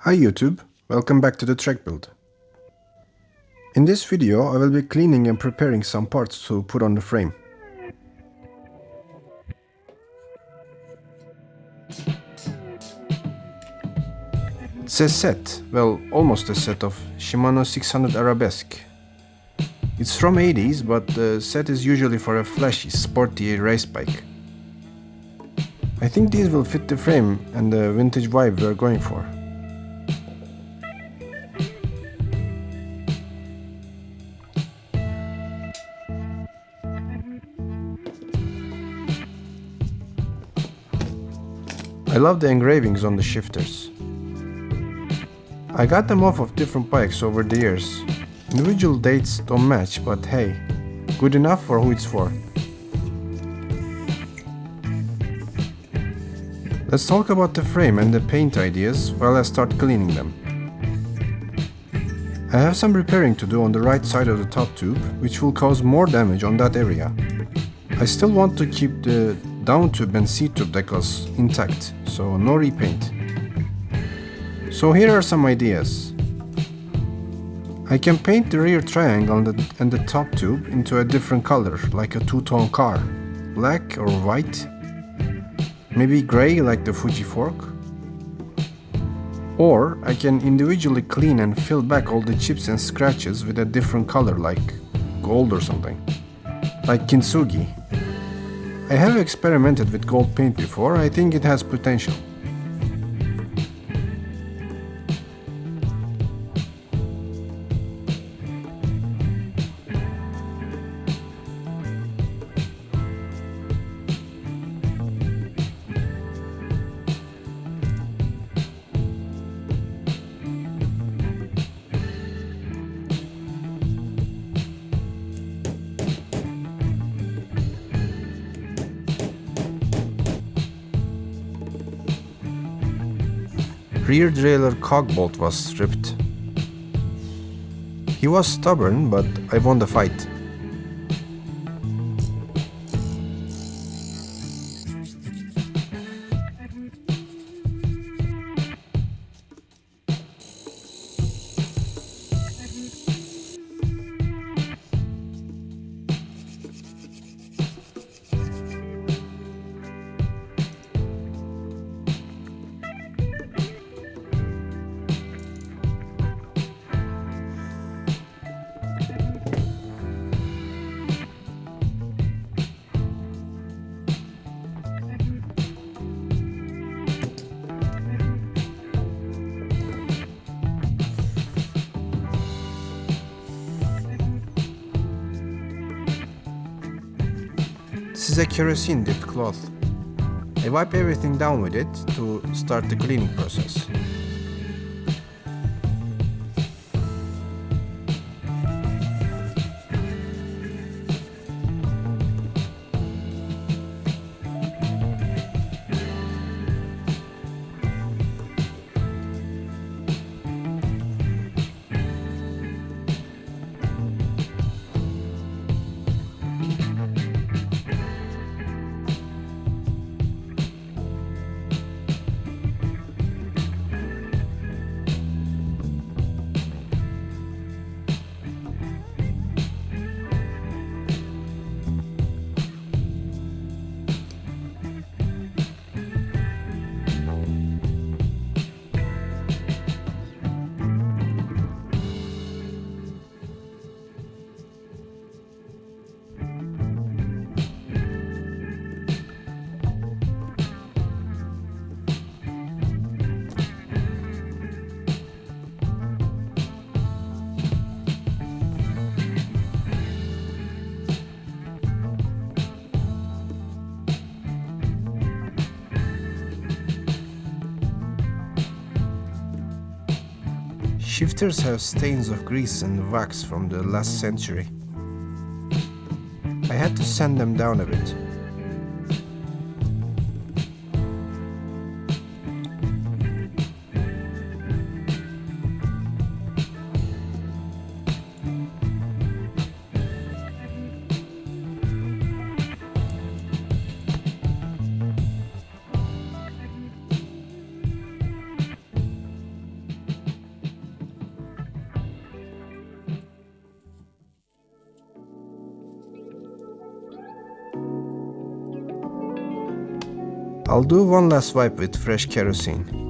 Hi YouTube, welcome back to the track build. In this video I will be cleaning and preparing some parts to put on the frame. It's a set, well almost a set of Shimano 600 Arabesque. It's from 80s, but the set is usually for a flashy, sporty race bike. I think these will fit the frame and the vintage vibe we're going for. I love the engravings on the shifters. I got them off of different bikes over the years. Individual dates don't match, but hey, good enough for who it's for. Let's talk about the frame and the paint ideas while I start cleaning them. I have some repairing to do on the right side of the top tube, which will cause more damage on that area. I still want to keep the down tube and C tube decals intact, so no repaint. So here are some ideas. I can paint the rear triangle and the top tube into a different color, like a two-tone car, black or white, maybe gray like the Fuji fork. Or I can individually clean and fill back all the chips and scratches with a different color like gold or something, like kintsugi. I have experimented with gold paint before. I think it has potential. Rear derailleur cog bolt was stripped. He was stubborn, but I won the fight. This is a kerosene dipped cloth. I wipe everything down with it to start the cleaning process. Shifters have stains of grease and wax from the last century. I had to sand them down a bit. I'll do one last wipe with fresh kerosene.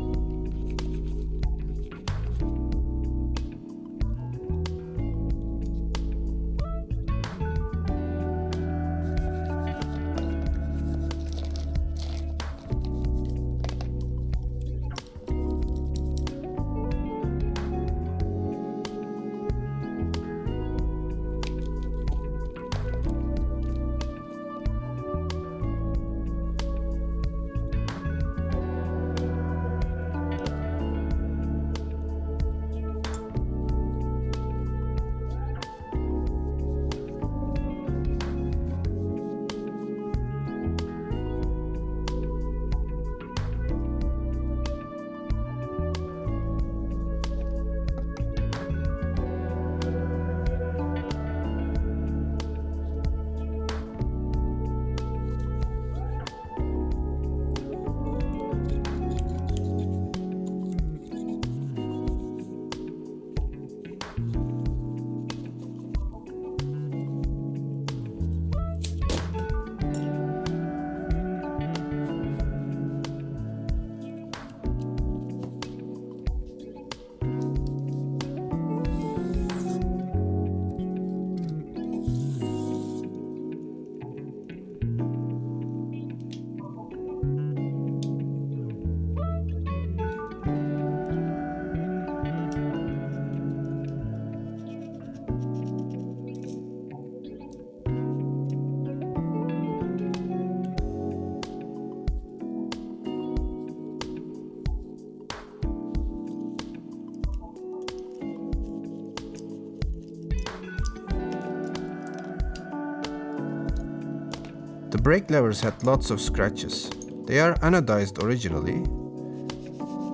The brake levers had lots of scratches. They are anodized originally,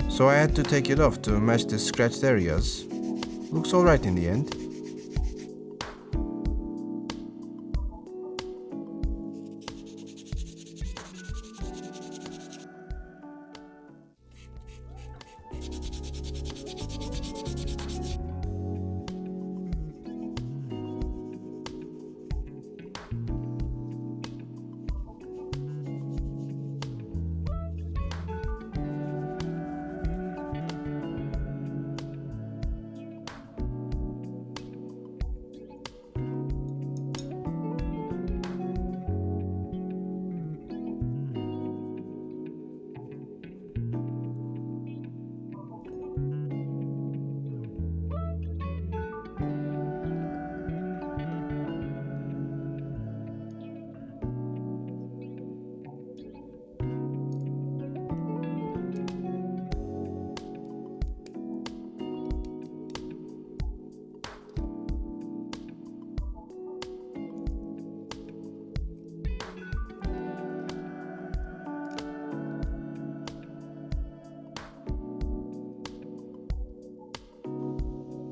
so I had to take it off to match the scratched areas. Looks alright in the end.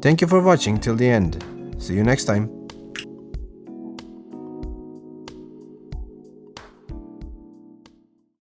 Thank you for watching till the end. See you next time.